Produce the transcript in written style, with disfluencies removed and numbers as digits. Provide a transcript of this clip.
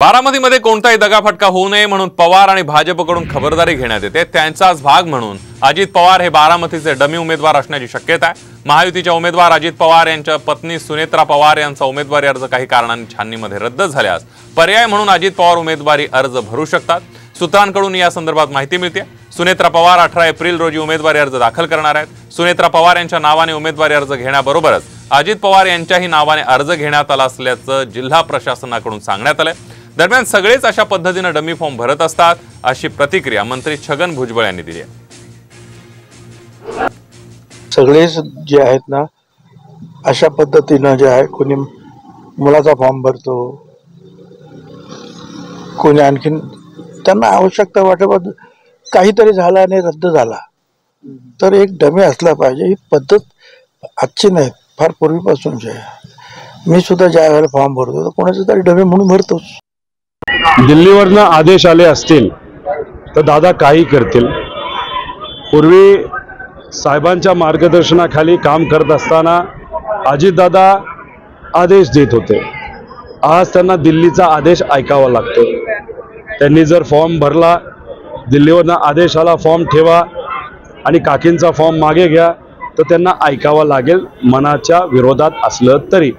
बारामतीमध्ये कोणताही दगाफटका होऊ नये म्हणून पवार आणि भाजपकडून खबरदारी घेण्यात येते। त्यांचाच भाग म्हणून अजित पवार हे बारामतीचे डमी उमेदवार असण्याची शक्यता आहे। महायुतीच्या उमेदवार अजित पवार यांच्या पत्नी सुनेत्रा पवार यांचा उमेदवारी अर्ज काही कारणांनी छाननीमध्ये रद्द झाल्यास पर्याय म्हणून अजित पवार उमेदवारी अर्ज भरू शकतात। सूत्रांकडून या संदर्भात माहिती मिळते। सुनेत्रा पवार 18 एप्रिल रोजी उमेदवारी अर्ज दाखल करणार आहेत। सुनेत्रा पवार यांच्या नावाने उमेदवारी अर्ज घेण्याबरोबरच अजित पवार यांच्याही नावाने अर्ज घेण्यात आला असल्याचं जिल्हा प्रशासनाकडून सांगण्यात आलंय। दरम्यान सगळेच अशा पद्धतीने डमी फॉर्म भरत असतात अशी प्रतिक्रिया मंत्री छगन भुजबळ यांनी दिली आहे। सगळेच जे आहेत ना अशा पद्धतीने जे आहे, कोणी मुलाचा फॉर्म भरतो, कोणी आणखीन त्यांना आवश्यकता वाटत काहीतरी झालं आणि रद्द झाला तर एक डमी असला पाहिजे। ही पद्धत आजची नाही, फार पूर्वीपासूनची आहे। मी सुद्धा ज्या वेळेला फॉर्म भरतो तर कोणाचा तरी डमी म्हणून भरतोच। दिल्लीवरनं आदेश आले असतील तर दादा काही करतील। पूर्वी साहेबांच्या मार्गदर्शनाखाली काम करत असताना अजितदादा आदेश देत होते। आज त्यांना दिल्लीचा आदेश ऐकावा लागतो। त्यांनी जर फॉर्म भरला, दिल्लीवरनं आदेश आला फॉर्म ठेवा आणि काकींचा फॉर्म मागे घ्या, तर त्यांना ऐकावा लागेल मनाच्या विरोधात असलं तरी।